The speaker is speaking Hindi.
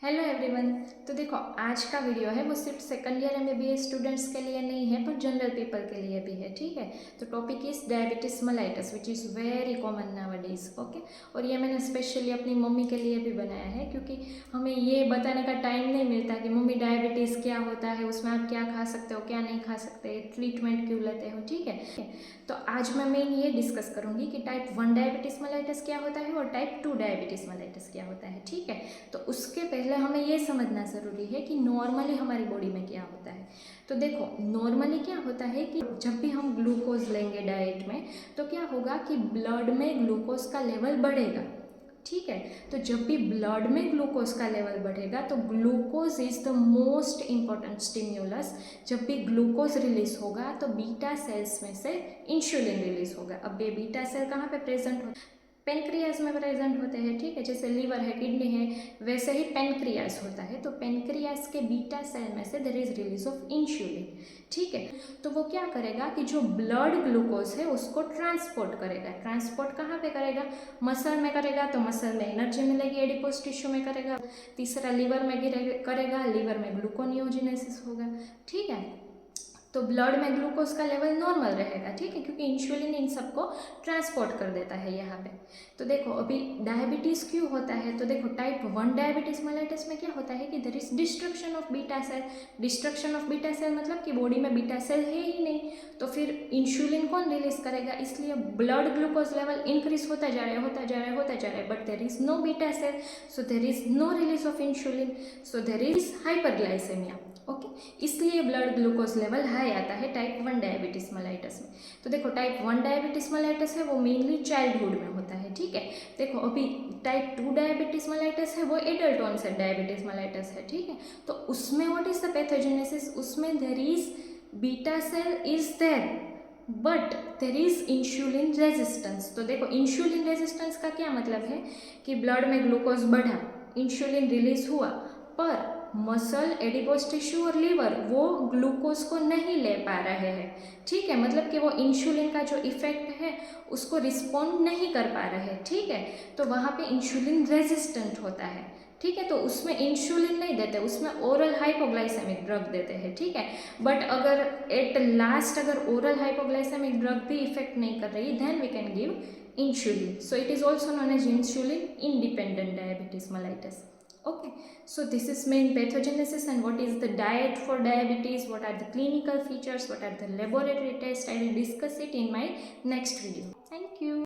Hello everyone. तो देखो, आज का वीडियो है वो सिर्फ सेकंड ईयर एमबीबीएस स्टूडेंट्स के लिए नहीं है पर जनरल पीपल के लिए भी है। ठीक है, तो topic is diabetes mellitus which is very common nowadays. Okay, और ये मैंने स्पेशली अपनी मम्मी के लिए भी बनाया है क्योंकि हमें ये बताने का टाइम नहीं मिलता कि मम्मी डायबिटीज़ क्या होता है, उसमें आप क्या खा सकते हो क्या नहीं खा सकते, ट्रीटमेंट क्यों लेते हो। ठीक है, तो आज मैं मेन ये डिस्कस करूँगी कि टाइप 1 डायबिटीज़ मेलाइटस क्या होता है और टाइप 2 डायबिटीज़ मेलाइटस क्या होता है। ठीक है, तो उसके पहले हमें ये समझना ज़रूरी है कि नॉर्मली हमारी बॉडी में क्या होता है। तो देखो, नॉर्मली क्या होता है कि जब भी हम ग्लूकोज लेंगे डाइट में तो क्या होगा कि ब्लड में ग्लूकोज का लेवल बढ़ेगा। ठीक है, तो जब भी ब्लड में ग्लूकोज का लेवल बढ़ेगा तो glucose is the most important stimulus. जब भी ग्लूकोज रिलीज होगा तो बीटा सेल्स में से इंसुलिन रिलीज होगा। अब ये बीटा सेल कहाँ पे प्रेजेंट हो, पेनक्रियाज में प्रेजेंट होते हैं। ठीक है, जैसे लीवर है, किडनी है, वैसे ही पेनक्रियाज होता है। तो पेनक्रियाज के बीटा सेल में से there is release of insulin. ठीक है, तो वो क्या करेगा कि जो ब्लड ग्लूकोज है उसको ट्रांसपोर्ट करेगा। ट्रांसपोर्ट कहाँ पे करेगा, मसल में करेगा तो मसल में एनर्जी मिलेगी, एडिपोज टिश्यू में करेगा। तीसरा लीवर में करेगा, लीवर में ग्लूकोनियोजिनेसिस होगा। ठीक है, तो ब्लड में ग्लूकोज का लेवल नॉर्मल रहेगा। ठीक है, क्योंकि इंसुलिन इन सबको ट्रांसपोर्ट कर देता है यहाँ पे। तो देखो, अभी डायबिटीज़ क्यों होता है, तो देखो टाइप 1 डायबिटीज़ मेलाइटस में क्या होता है कि there is destruction of beta cell. Destruction of beta cell मतलब कि बॉडी में बीटा सेल है ही नहीं, तो फिर इंसुलिन कौन रिलीज करेगा, इसलिए ब्लड ग्लूकोज लेवल इंक्रीज होता जा रहा है, होता जा रहा है, होता जा रहा है, but there is no beta cell, so there is no release of insulin, so there is hyperglycaemia. Okay, इसलिए ब्लड ग्लूकोज लेवल हाई आता है टाइप 1 डायबिटीज मेलाइटस में। तो देखो, टाइप 1 डायबिटीज मेलाइटस है वो मेनली चाइल्डहुड में होता है। ठीक है, देखो अभी टाइप 2 डायबिटीज मेलाइटस है वो एडल्ट ऑनसेट डायबिटीज मेलाइटस है। ठीक है, तो उसमें व्हाट इज द पैथोजेनेसिस, उसमें there is beta cell is there but there is insulin resistance. तो देखो, इंसुलिन रेजिस्टेंस का क्या मतलब है कि ब्लड में ग्लूकोज बढ़ा, इंसुलिन रिलीज हुआ, पर मसल, एडिपोज टिश्यू और लीवर वो ग्लूकोज को नहीं ले पा रहे हैं। ठीक है, मतलब कि वो इंसुलिन का जो इफेक्ट है उसको रिस्पॉन्ड नहीं कर पा रहे। ठीक है, तो वहाँ पे इंसुलिन रेजिस्टेंट होता है। ठीक है, तो उसमें इंसुलिन नहीं देते, उसमें ओरल हाइपोग्लाइसेमिक ड्रग देते हैं। ठीक है, बट अगर एट लास्ट अगर ओरल हाइपोग्लाइसेमिक ड्रग भी इफेक्ट नहीं कर रही then we can give insulin. So it is also known as insulin independent diabetes mellitus. Okay, so this is main pathogenesis and what is the diet for diabetes, what are the clinical features, what are the laboratory tests. I will discuss it in my next video. Thank you.